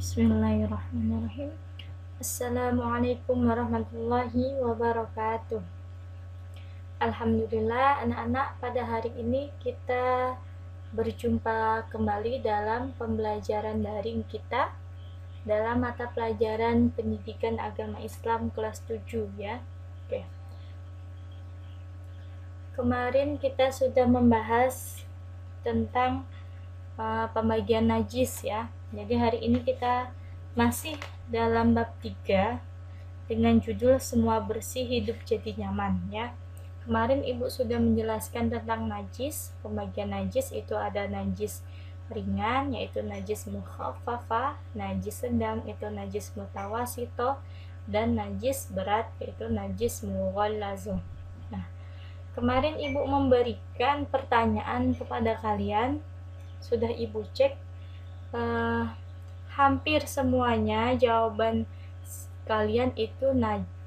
Bismillahirrahmanirrahim. Assalamualaikum warahmatullahi wabarakatuh. Alhamdulillah anak-anak, pada hari ini kita berjumpa kembali dalam pembelajaran daring kita dalam mata pelajaran Pendidikan Agama Islam kelas 7 ya. Oke. Kemarin kita sudah membahas tentang pembagian najis ya. Jadi hari ini kita masih dalam bab 3 dengan judul Semua Bersih Hidup Jadi Nyaman ya. Kemarin Ibu sudah menjelaskan tentang najis. Pembagian najis itu ada najis ringan yaitu najis mukhaffafah, najis sedang itu najis mutawasito, dan najis berat yaitu najis mughallazah. Nah, kemarin Ibu memberikan pertanyaan kepada kalian, sudah Ibu cek hampir semuanya jawaban kalian itu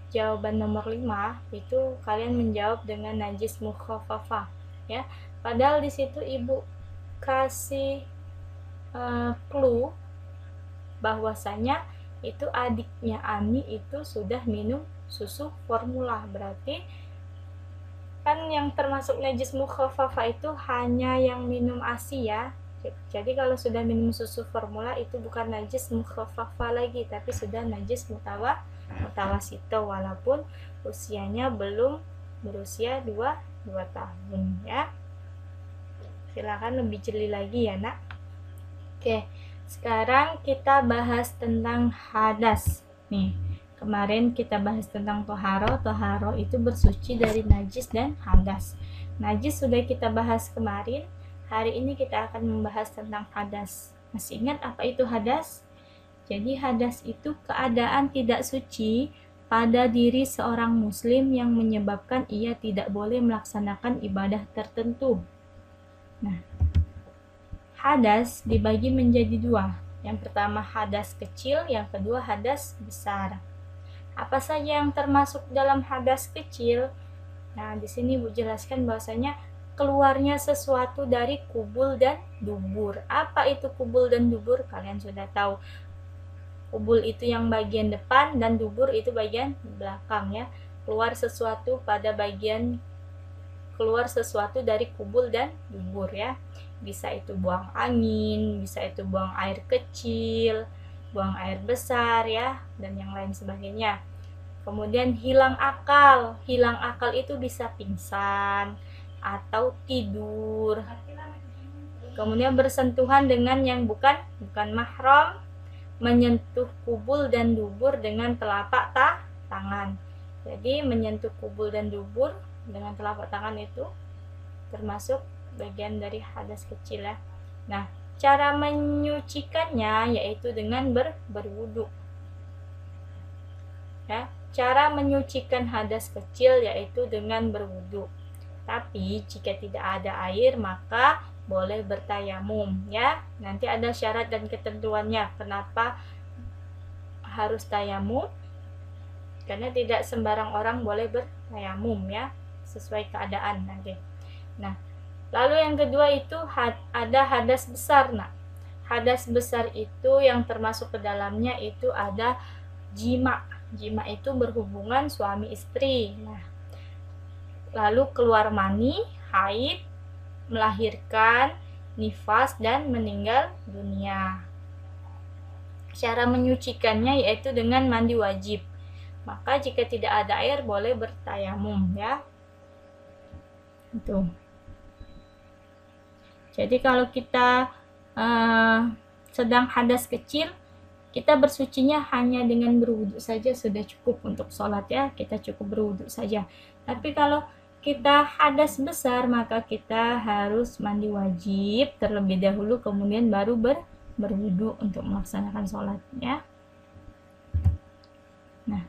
jawaban nomor 5 itu kalian menjawab dengan najis mukhaffafah ya. Padahal di situ Ibu kasih clue bahwasanya itu adiknya Ani itu sudah minum susu formula, berarti kan yang termasuk najis mukhaffafah itu hanya yang minum ASI ya. Jadi kalau sudah minum susu formula itu bukan najis mukhaffafah lagi, tapi sudah najis mutawasito walaupun usianya belum berusia 2 tahun ya. Silakan lebih jeli lagi ya nak. Oke, sekarang kita bahas tentang hadas nih. Kemarin kita bahas tentang toharo. Toharo itu bersuci dari najis dan hadas. Najis sudah kita bahas kemarin. Hari ini kita akan membahas tentang hadas. Masih ingat apa itu hadas? Jadi hadas itu keadaan tidak suci pada diri seorang muslim yang menyebabkan ia tidak boleh melaksanakan ibadah tertentu. Nah, hadas dibagi menjadi 2. Yang pertama hadas kecil, yang kedua hadas besar. Apa saja yang termasuk dalam hadas kecil? Nah, di sini Bu jelaskan bahwasanya keluarnya sesuatu dari kubul dan dubur. Apa itu kubul dan dubur? Kalian sudah tahu. Kubul itu yang bagian depan dan dubur itu bagian belakang ya. Keluar sesuatu dari kubul dan dubur ya. Bisa itu buang angin, bisa itu buang air kecil, buang air besar ya, dan yang lain sebagainya. Kemudian hilang akal. Hilang akal itu bisa pingsan atau tidur. Kemudian bersentuhan dengan yang bukan mahram, menyentuh kubul dan dubur dengan telapak tangan. Jadi menyentuh kubul dan dubur dengan telapak tangan itu termasuk bagian dari hadas kecil ya. Nah, cara menyucikannya yaitu dengan berwudu. Ya, cara menyucikan hadas kecil yaitu dengan berwudu. Tapi jika tidak ada air maka boleh bertayamum ya. Nanti ada syarat dan ketentuannya kenapa harus tayamum. Karena tidak sembarang orang boleh bertayamum ya, sesuai keadaan nanti. Nah, lalu yang kedua itu ada hadas besar. Nah, hadas besar itu yang termasuk ke dalamnya itu ada jima. Jima itu berhubungan suami istri. Nah, lalu keluar mani, haid, melahirkan, nifas, dan meninggal dunia. Cara menyucikannya yaitu dengan mandi wajib. Maka jika tidak ada air boleh bertayamum ya. Itu. Jadi kalau kita sedang hadas kecil, kita bersucinya hanya dengan berwudu saja sudah cukup untuk sholat ya. Kita cukup berwudu saja. Tapi kalau kita hadas besar maka kita harus mandi wajib terlebih dahulu, kemudian baru berwudu untuk melaksanakan sholat ya. Nah,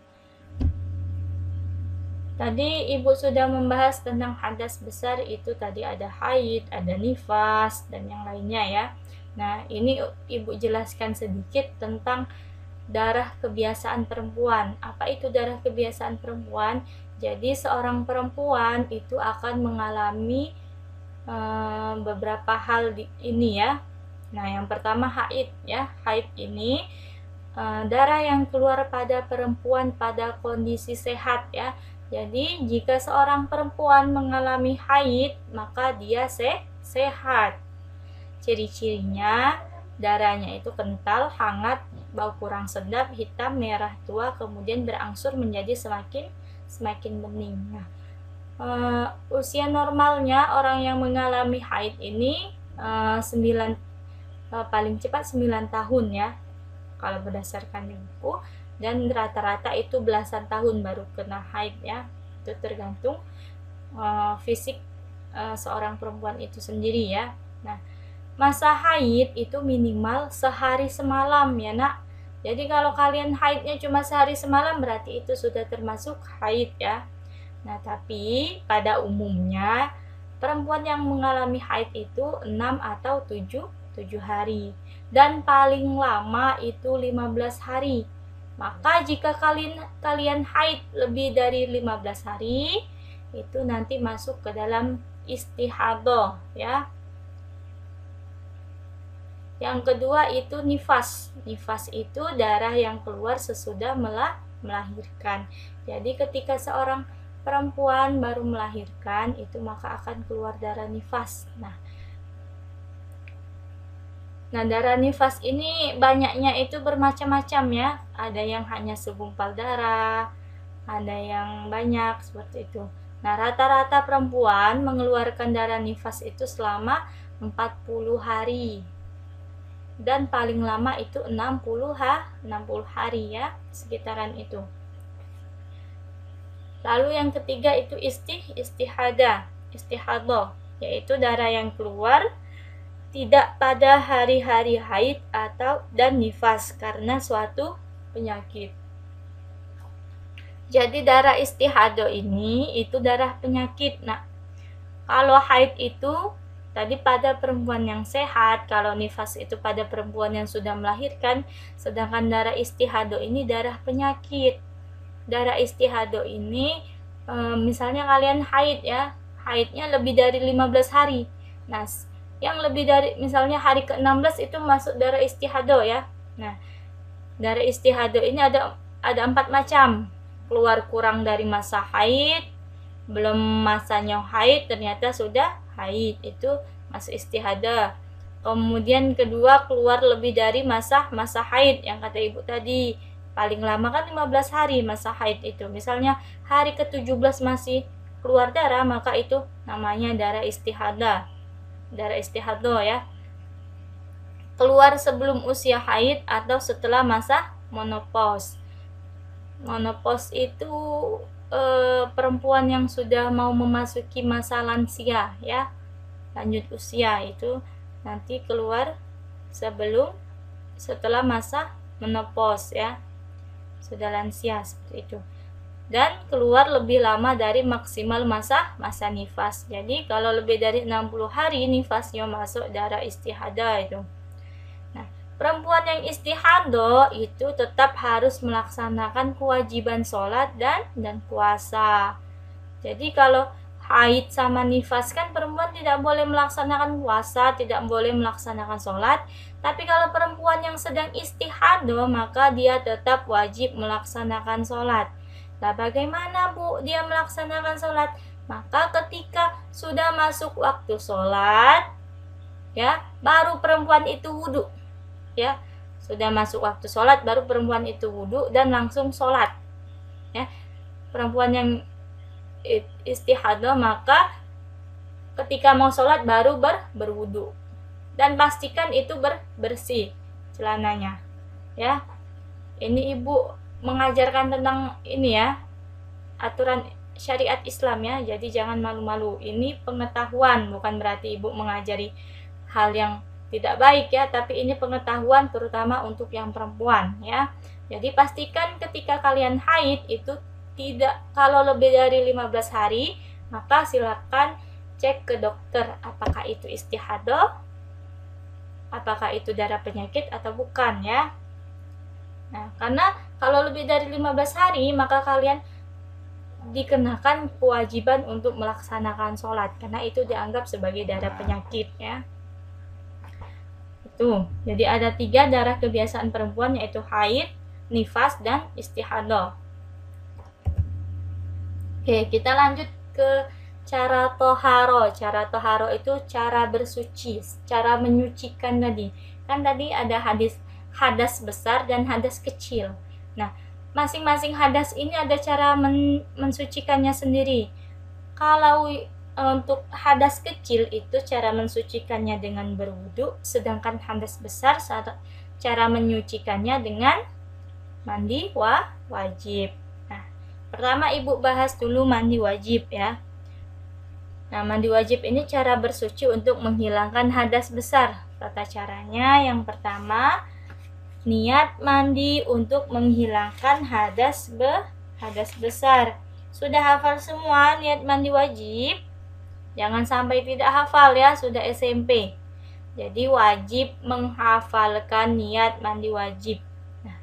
tadi Ibu sudah membahas tentang hadas besar itu tadi ada haid, ada nifas, dan yang lainnya ya. Nah, ini Ibu jelaskan sedikit tentang darah kebiasaan perempuan. Apa itu darah kebiasaan perempuan? Jadi seorang perempuan itu akan mengalami beberapa hal ini ya. Nah, yang pertama haid ya. Haid ini darah yang keluar pada perempuan pada kondisi sehat ya. Jadi jika seorang perempuan mengalami haid, maka dia sehat. Ciri-cirinya darahnya itu kental, hangat, bau kurang sedap, hitam, merah tua, kemudian berangsur menjadi semakin bening. Nah, usia normalnya orang yang mengalami haid ini paling cepat 9 tahun ya, kalau berdasarkan buku, dan rata-rata itu belasan tahun baru kena haid ya. Itu tergantung fisik seorang perempuan itu sendiri ya. Nah, masa haid itu minimal sehari semalam ya nak. Jadi kalau kalian haidnya cuma sehari semalam berarti itu sudah termasuk haid ya. Nah, tapi pada umumnya perempuan yang mengalami haid itu 6 atau 7 hari, dan paling lama itu 15 hari. Maka jika kalian haid lebih dari 15 hari, itu nanti masuk ke dalam istihadhah ya. Yang kedua itu nifas. Nifas itu darah yang keluar sesudah melahirkan. Jadi ketika seorang perempuan baru melahirkan, itu maka akan keluar darah nifas. Nah, darah nifas ini banyaknya itu bermacam-macam ya. Ada yang hanya segumpal darah, ada yang banyak seperti itu. Nah, rata-rata perempuan mengeluarkan darah nifas itu selama 40 hari. Dan paling lama itu 60 hari ya, sekitaran itu. Lalu yang ketiga itu istihadhah, yaitu darah yang keluar tidak pada hari-hari haid dan nifas karena suatu penyakit. Jadi darah istihadhah ini itu darah penyakit. Nah, kalau haid itu tadi pada perempuan yang sehat, kalau nifas itu pada perempuan yang sudah melahirkan, sedangkan darah istihadhah ini darah penyakit. Darah istihadhah ini misalnya kalian haid ya, haidnya lebih dari 15 hari. Nah, yang lebih dari misalnya hari ke-16 itu masuk darah istihadhah ya. Nah, darah istihadhah ini ada 4 macam. Keluar kurang dari masa haid, belum masanya haid ternyata sudah haid, itu masuk istihadhah. Kemudian kedua, keluar lebih dari masa haid yang kata ibu tadi. Paling lama kan 15 hari masa haid itu. Misalnya hari ke-17 masih keluar darah, maka itu namanya darah istihadhah. Darah istihadhah ya. Keluar sebelum usia haid atau setelah masa menopause. Menopause itu perempuan yang sudah mau memasuki masa lansia ya, lanjut usia, itu nanti keluar setelah masa menopause ya, sudah lansia seperti itu. Dan keluar lebih lama dari maksimal masa nifas. Jadi kalau lebih dari 60 hari nifasnya masuk darah istihadhah itu. Nah, perempuan yang istihadhah itu tetap harus melaksanakan kewajiban sholat dan puasa. Jadi kalau haid sama nifas kan perempuan tidak boleh melaksanakan puasa, tidak boleh melaksanakan sholat. Tapi kalau perempuan yang sedang istihadhah, maka dia tetap wajib melaksanakan sholat. Nah, bagaimana Bu dia melaksanakan sholat? Maka ketika sudah masuk waktu sholat, ya, baru perempuan itu wudhu. Ya, sudah masuk waktu sholat, baru perempuan itu wudhu dan langsung sholat. Ya, perempuan yang istihadhah maka ketika mau sholat baru berwudhu. Dan pastikan itu bersih celananya. Ya, ini ibu mengajarkan tentang ini ya, aturan syariat Islam ya, jadi jangan malu-malu. Ini pengetahuan, bukan berarti ibu mengajari hal yang tidak baik ya, tapi ini pengetahuan terutama untuk yang perempuan ya. Jadi pastikan ketika kalian haid itu tidak, kalau lebih dari 15 hari maka silakan cek ke dokter apakah itu istihadhah, apakah itu darah penyakit atau bukan ya. Nah, karena kalau lebih dari 15 hari maka kalian dikenakan kewajiban untuk melaksanakan sholat karena itu dianggap sebagai darah penyakit ya. Tuh, jadi ada 3 darah kebiasaan perempuan, yaitu haid, nifas, dan istihadah. Oke, kita lanjut ke cara toharo. Cara toharo itu cara bersuci, cara menyucikan tadi. Kan tadi ada hadas besar dan hadas kecil. Nah, masing-masing hadas ini ada cara mensucikannya sendiri. Kalau untuk hadas kecil itu cara mensucikannya dengan berwudu, sedangkan hadas besar cara menyucikannya dengan mandi wajib. Nah, pertama Ibu bahas dulu mandi wajib ya. Nah, mandi wajib ini cara bersuci untuk menghilangkan hadas besar. Tata caranya yang pertama, niat mandi untuk menghilangkan hadas besar. Sudah hafal semua niat mandi wajib? Jangan sampai tidak hafal ya, sudah SMP. Jadi wajib menghafalkan niat mandi wajib. Nah,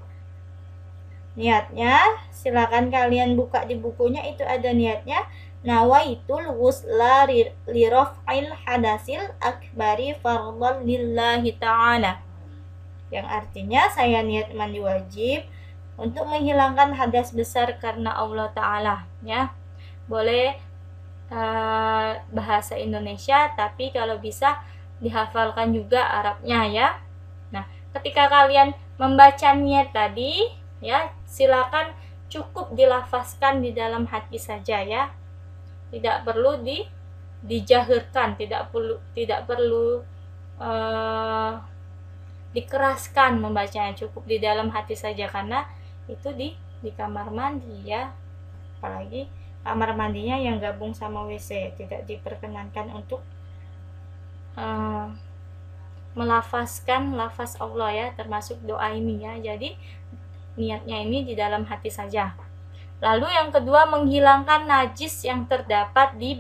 niatnya silakan kalian buka di bukunya, itu ada niatnya. Nawaitul ghusla liraf'il hadasil akbari fardhan lillahi ta'ala. Yang artinya saya niat mandi wajib untuk menghilangkan hadas besar karena Allah Ta'ala ya. Boleh bahasa Indonesia, tapi kalau bisa dihafalkan juga Arabnya ya. Nah, ketika kalian membaca niat tadi ya, silakan cukup dilafazkan di dalam hati saja ya. Tidak perlu dijahirkan, tidak perlu dikeraskan membacanya, cukup di dalam hati saja, karena itu di kamar mandi ya. Apalagi kamar mandinya yang gabung sama WC, tidak diperkenankan untuk melafazkan lafaz Allah ya, termasuk doa ini ya. Jadi niatnya ini di dalam hati saja. Lalu yang kedua, menghilangkan najis yang terdapat di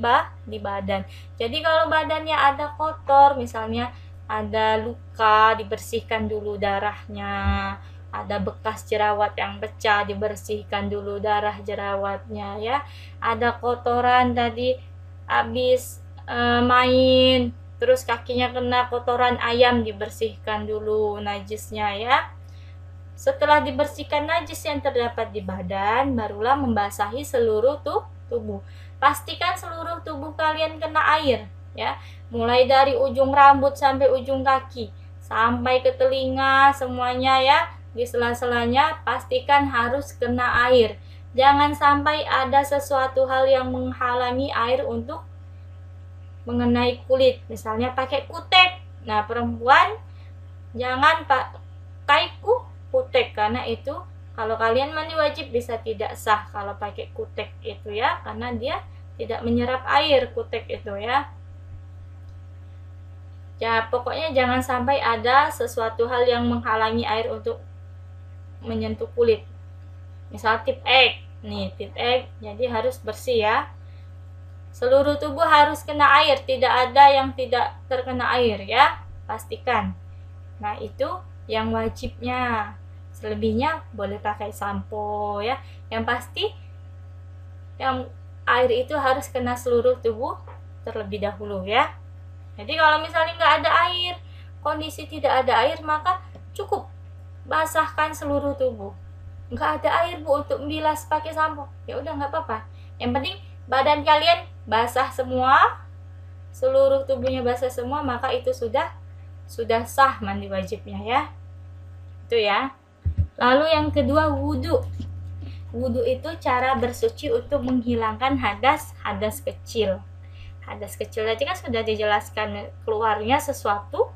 badan. Jadi kalau badannya ada kotor, misalnya ada luka, dibersihkan dulu darahnya. Ada bekas jerawat yang pecah, dibersihkan dulu darah jerawatnya ya. Ada kotoran tadi habis main, terus kakinya kena kotoran ayam, dibersihkan dulu najisnya ya. Setelah dibersihkan najis yang terdapat di badan, barulah membasahi seluruh tubuh. Pastikan seluruh tubuh kalian kena air ya. Mulai dari ujung rambut sampai ujung kaki, sampai ke telinga, semuanya ya. Di sela-selanya pastikan harus kena air. Jangan sampai ada sesuatu hal yang menghalangi air untuk mengenai kulit. Misalnya pakai kutek. Nah, perempuan jangan pakai kutek, karena itu kalau kalian mandi wajib bisa tidak sah kalau pakai kutek itu ya, karena dia tidak menyerap air kutek itu ya. Ya, pokoknya jangan sampai ada sesuatu hal yang menghalangi air untuk menyentuh kulit. Misal tip egg, nih tip egg, jadi harus bersih ya. Seluruh tubuh harus kena air, tidak ada yang tidak terkena air ya, pastikan. Nah, itu yang wajibnya. Selebihnya boleh pakai sampo ya. Yang pasti yang air itu harus kena seluruh tubuh terlebih dahulu ya. Jadi kalau misalnya nggak ada air, kondisi tidak ada air, maka cukup basahkan seluruh tubuh. Nggak ada air Bu untuk bilas pakai sampo, ya udah nggak apa-apa. Yang penting badan kalian basah semua, seluruh tubuhnya basah semua, maka itu sudah sah mandi wajibnya ya. Itu ya. Lalu yang kedua, wudu. Wudu itu cara bersuci untuk menghilangkan hadas kecil. Hadas kecil tadi kan sudah dijelaskan, keluarnya sesuatu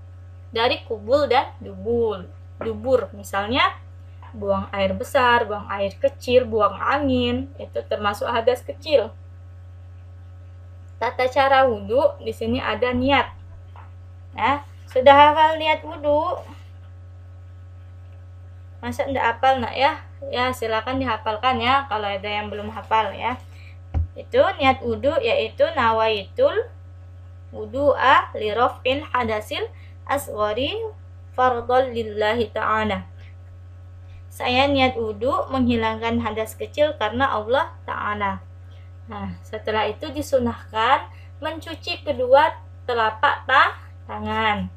dari kubul dan dubur. Misalnya buang air besar, buang air kecil, buang angin, itu termasuk hadas kecil. Tata cara wudu di sini ada niat. Nah, sudah hafal niat wudu? Masa enggak hafal nak ya? Ya silakan dihafalkan ya kalau ada yang belum hafal ya. Itu niat wudu yaitu nawaitul wudu'a li raf'il hadasil asghari fardhan lillahi ta'ala. Saya niat wudu menghilangkan hadas kecil karena Allah Ta'ala. Nah, setelah itu disunahkan mencuci kedua telapak tangan.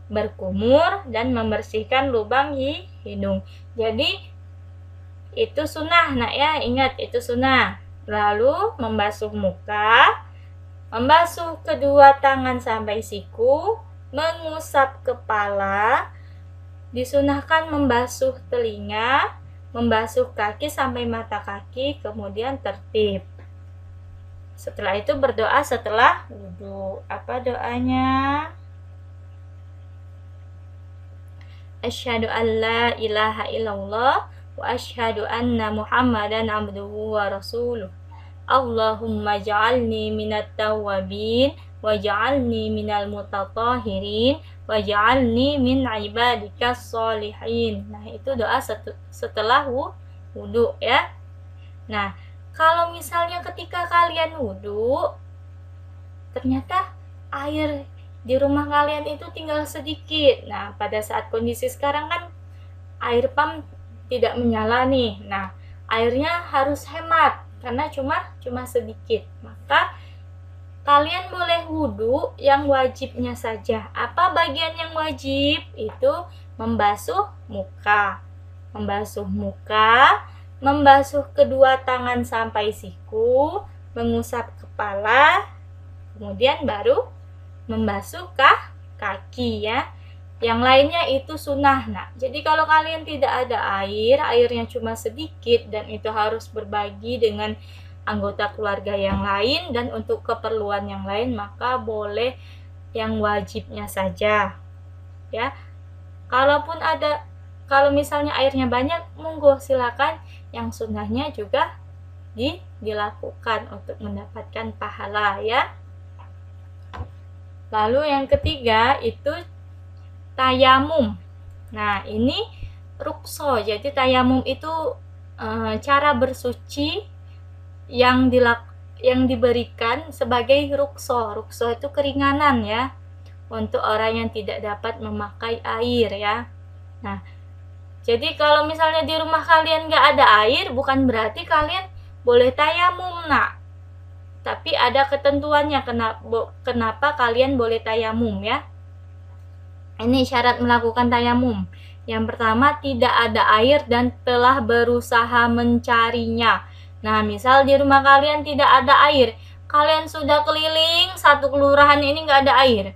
berkumur, dan membersihkan lubang hidung. Jadi itu sunnah nak ya, ingat itu sunnah. Lalu membasuh muka, membasuh kedua tangan sampai siku, mengusap kepala, disunahkan membasuh telinga, membasuh kaki sampai mata kaki, kemudian tertib. Setelah itu berdoa setelah wudhu. Apa doanya? Asyhadu an la ilaha illallah wa asyhadu anna Muhammadan abduhu wa rasuluh. Allahumma ja'alni minat tawwabin wa ja'alni minal mutatahhirin wa ja'alni min ibadikas sholihin. Nah, itu doa setelah wudhu ya. Nah, kalau misalnya ketika kalian wudhu ternyata air di rumah kalian itu tinggal sedikit. Nah, pada saat kondisi sekarang kan air pam tidak menyala nih. Nah, airnya harus hemat karena cuma sedikit. Maka kalian boleh wudhu yang wajibnya saja. Apa bagian yang wajib? Itu membasuh muka. Membasuh kedua tangan sampai siku, mengusap kepala, kemudian baru membasuh kaki ya. Yang lainnya itu sunnah. Nah, jadi kalau kalian tidak ada airnya cuma sedikit dan itu harus berbagi dengan anggota keluarga yang lain dan untuk keperluan yang lain, maka boleh yang wajibnya saja ya. Kalau misalnya airnya banyak, monggo silakan yang sunnahnya juga dilakukan untuk mendapatkan pahala ya. Lalu yang ketiga itu tayamum. Nah, ini rukso. Jadi tayamum itu cara bersuci yang diberikan sebagai rukso. Rukso itu keringanan ya untuk orang yang tidak dapat memakai air ya. Nah, jadi kalau misalnya di rumah kalian nggak ada air, bukan berarti kalian boleh tayamum nak. Tapi ada ketentuannya kenapa kalian boleh tayamum ya. Ini syarat melakukan tayamum. Yang pertama, tidak ada air dan telah berusaha mencarinya. Nah, misal di rumah kalian tidak ada air, kalian sudah keliling satu kelurahan ini nggak ada air.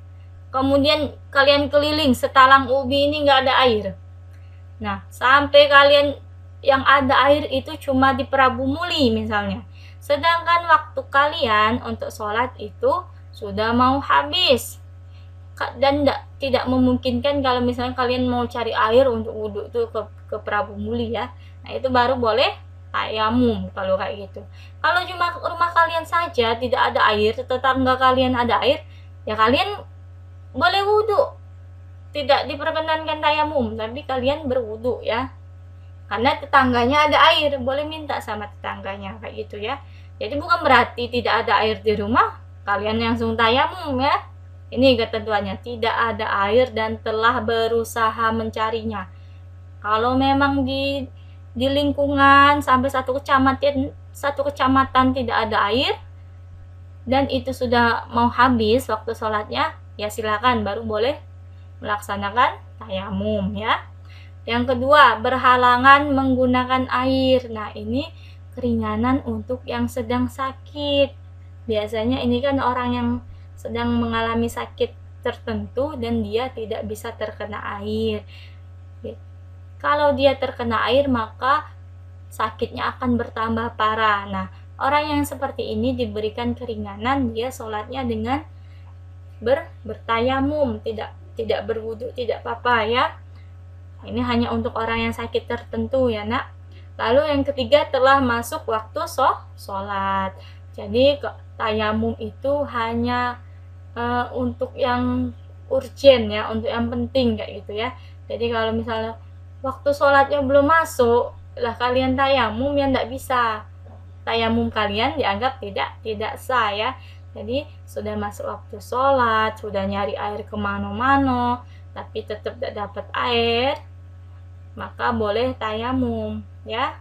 Kemudian kalian keliling setalang ubi ini nggak ada air. Nah, sampai kalian yang ada air itu cuma di Prabu Muli misalnya. Sedangkan waktu kalian untuk sholat itu sudah mau habis. Dan tidak memungkinkan kalau misalnya kalian mau cari air untuk wudhu itu ke Prabu Muli ya. Nah, itu baru boleh tayamum kalau kayak gitu. Kalau cuma rumah kalian saja tidak ada air, tetangga kalian ada air, ya kalian boleh wudhu. Tidak diperkenankan tayamum, tapi kalian berwudhu ya. Karena tetangganya ada air, boleh minta sama tetangganya kayak gitu ya. Jadi bukan berarti tidak ada air di rumah, kalian langsung tayamum ya. Ini ketentuannya, tidak ada air dan telah berusaha mencarinya. Kalau memang di lingkungan sampai satu kecamatan tidak ada air dan itu sudah mau habis waktu sholatnya, ya silakan baru boleh melaksanakan tayamum ya. Yang kedua, berhalangan menggunakan air. Nah, ini keringanan untuk yang sedang sakit. Biasanya ini kan orang yang sedang mengalami sakit tertentu dan dia tidak bisa terkena air. Kalau dia terkena air, maka sakitnya akan bertambah parah. Nah, orang yang seperti ini diberikan keringanan, dia sholatnya dengan bertayamum, tidak berwudu, tidak apa-apa ya. Ini hanya untuk orang yang sakit tertentu ya nak. Lalu yang ketiga, telah masuk waktu sholat. Jadi tayamum itu hanya untuk yang urgen ya, untuk yang penting kayak gitu ya. Jadi kalau misalnya waktu sholatnya belum masuk lah kalian tayamum, ya tidak bisa. Tayamum kalian dianggap tidak sah ya. Jadi sudah masuk waktu sholat, sudah nyari air kemana-mana, tapi tetap tidak dapat air, maka boleh tayamum ya.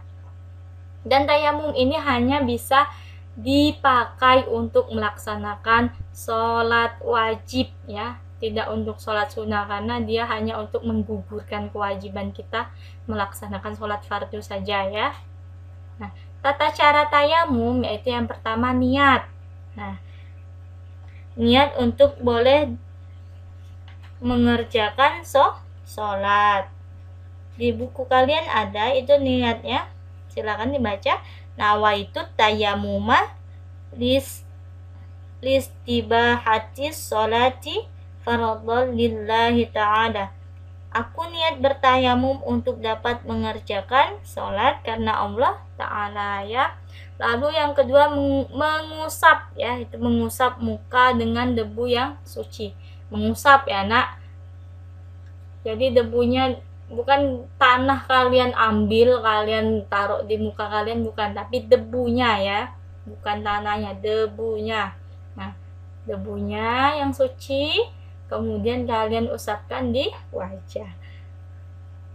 Dan tayamum ini hanya bisa dipakai untuk melaksanakan sholat wajib ya. tidak untuk sholat sunnah, karena dia hanya untuk menggugurkan kewajiban kita melaksanakan sholat fardu saja ya. Nah, tata cara tayamum yaitu yang pertama niat. Nah, niat untuk boleh mengerjakan sholat. Di buku kalian ada itu niatnya, silakan dibaca. Nawaitu tayamuma listibahatis sholati faradhan lillahi ta'ala. Aku niat bertayamum untuk dapat mengerjakan sholat karena Allah Ta'ala ya. Lalu yang kedua mengusap ya, itu mengusap muka dengan debu yang suci. Mengusap ya nak. Jadi debunya bukan tanah kalian ambil, kalian taruh di muka kalian, bukan, tapi debunya ya, bukan tanahnya, debunya. Nah, debunya yang suci kemudian kalian usapkan di wajah.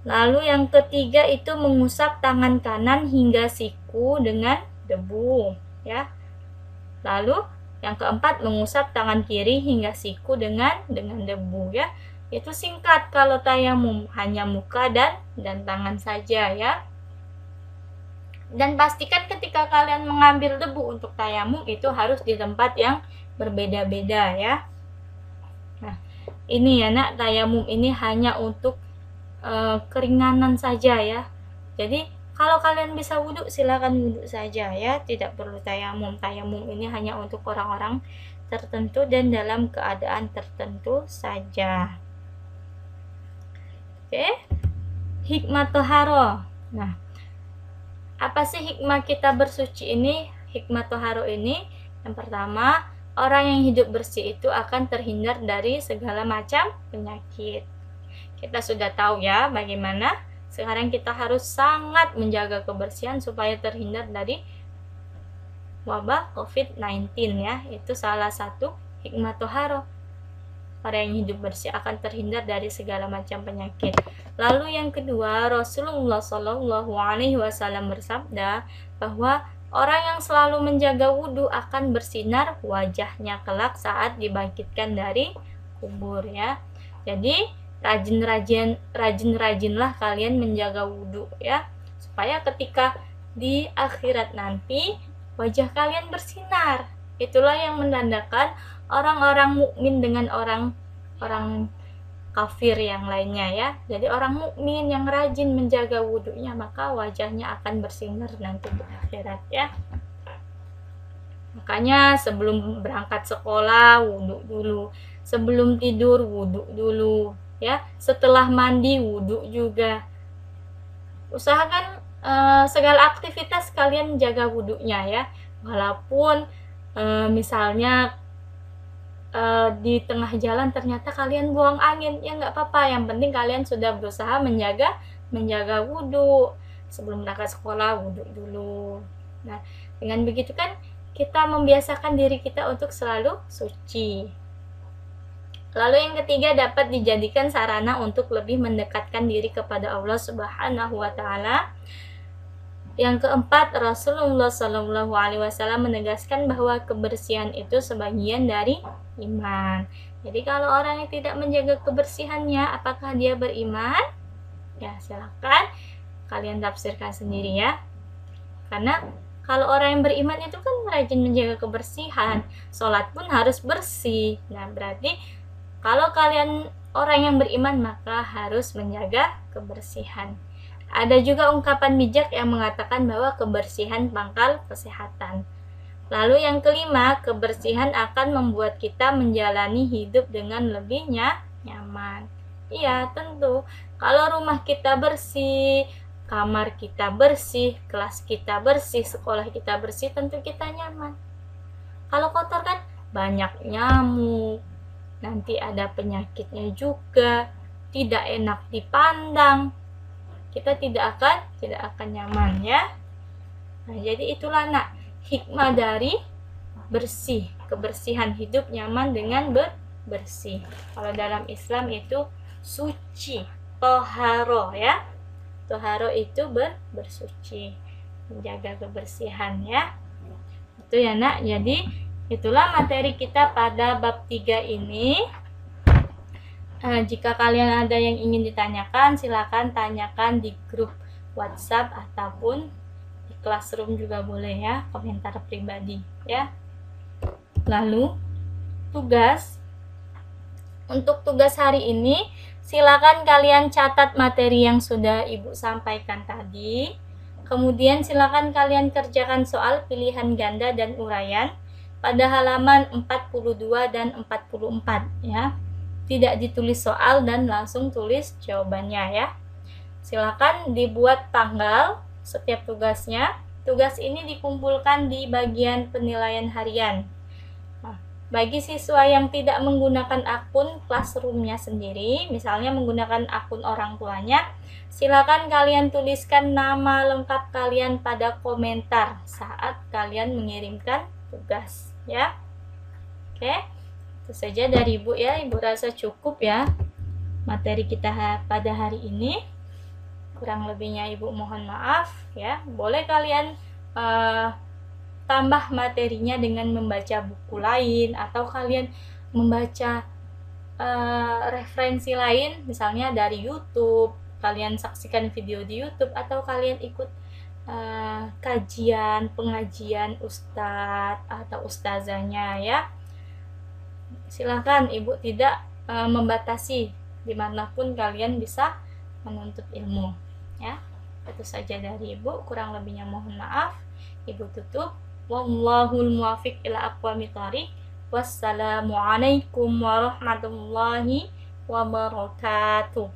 Lalu yang ketiga itu mengusap tangan kanan hingga siku dengan debu ya. Lalu yang keempat mengusap tangan kiri hingga siku dengan debu ya. Itu singkat kalau tayamum, hanya muka dan tangan saja ya. Dan pastikan ketika kalian mengambil debu untuk tayamum itu harus di tempat yang berbeda-beda ya. Nah, ini ya nak, tayamum ini hanya untuk keringanan saja ya. Jadi kalau kalian bisa wudhu silakan wudhu saja ya, tidak perlu tayamum. Tayamum ini hanya untuk orang-orang tertentu dan dalam keadaan tertentu saja. Oke, hikmah toharo. Nah, apa sih hikmah kita bersuci ini? Hikmah toharo ini yang pertama, orang yang hidup bersih itu akan terhindar dari segala macam penyakit. Kita sudah tahu ya bagaimana. Sekarang kita harus sangat menjaga kebersihan supaya terhindar dari wabah COVID-19 ya. Itu salah satu hikmah toharo. Orang yang hidup bersih akan terhindar dari segala macam penyakit. Lalu yang kedua, Rasulullah Shallallahu Alaihi Wasallam bersabda bahwa orang yang selalu menjaga wudhu akan bersinar wajahnya kelak saat dibangkitkan dari kubur ya. Jadi rajin-rajinlah kalian menjaga wudhu ya, supaya ketika di akhirat nanti wajah kalian bersinar. Itulah yang menandakan orang-orang mukmin dengan orang kafir yang lainnya ya. Jadi orang mukmin yang rajin menjaga wudhunya, maka wajahnya akan bersinar nanti di akhirat ya. Makanya sebelum berangkat sekolah wudhu dulu, sebelum tidur wudhu dulu ya, setelah mandi wudhu juga. Usahakan segala aktivitas kalian jaga wudhunya ya, walaupun misalnya di tengah jalan ternyata kalian buang angin, ya nggak apa-apa, yang penting kalian sudah berusaha menjaga wudhu. Sebelum berangkat sekolah wudhu dulu. Nah, dengan begitu kan kita membiasakan diri kita untuk selalu suci. Lalu yang ketiga, dapat dijadikan sarana untuk lebih mendekatkan diri kepada Allah Subhanahu wa Ta'ala. Yang keempat, Rasulullah Shallallahu Alaihi Wasallam menegaskan bahwa kebersihan itu sebagian dari iman. Jadi kalau orang yang tidak menjaga kebersihannya, apakah dia beriman? Ya, silakan kalian tafsirkan sendiri ya. Karena kalau orang yang beriman itu kan rajin menjaga kebersihan, sholat pun harus bersih. Nah, berarti kalau kalian orang yang beriman, maka harus menjaga kebersihan. Ada juga ungkapan bijak yang mengatakan bahwa kebersihan pangkal kesehatan. Lalu yang kelima, kebersihan akan membuat kita menjalani hidup dengan lebih nyaman. Iya, tentu. Kalau rumah kita bersih, kamar kita bersih, kelas kita bersih, sekolah kita bersih, tentu kita nyaman. Kalau kotor kan banyak nyamuk, nanti ada penyakitnya juga, tidak enak dipandang, kita tidak akan nyaman ya. Nah, jadi itulah nak hikmah dari bersih, kebersihan hidup nyaman dengan bersih. Kalau dalam Islam itu suci, toharo ya. Toharo itu bersuci, menjaga kebersihan ya. Itu ya nak. Jadi itulah materi kita pada bab 3 ini. Jika kalian ada yang ingin ditanyakan, silakan tanyakan di grup WhatsApp ataupun di Classroom juga boleh ya, komentar pribadi ya. Lalu untuk tugas hari ini, silakan kalian catat materi yang sudah Ibu sampaikan tadi. Kemudian silakan kalian kerjakan soal pilihan ganda dan uraian pada halaman 42 dan 44 ya. Tidak ditulis soal dan langsung tulis jawabannya ya. Silakan dibuat tanggal setiap tugasnya. Tugas ini dikumpulkan di bagian penilaian harian. Nah, bagi siswa yang tidak menggunakan akun Classroom-nya sendiri, misalnya menggunakan akun orang tuanya, silakan kalian tuliskan nama lengkap kalian pada komentar saat kalian mengirimkan tugas ya. Oke. Itu saja dari Ibu ya, Ibu rasa cukup ya materi kita pada hari ini. Kurang lebihnya Ibu mohon maaf ya. Boleh kalian tambah materinya dengan membaca buku lain atau kalian membaca referensi lain, misalnya dari YouTube, kalian saksikan video di YouTube atau kalian ikut kajian, pengajian ustadz atau ustazahnya ya. Silakan, Ibu tidak membatasi, dimanapun kalian bisa menuntut ilmu ya. Itu saja dari Ibu, kurang lebihnya mohon maaf. Ibu tutup. Wallahul muwaffiq ila aqwamit thoriq. Wassalamualaikum warahmatullahi wabarakatuh.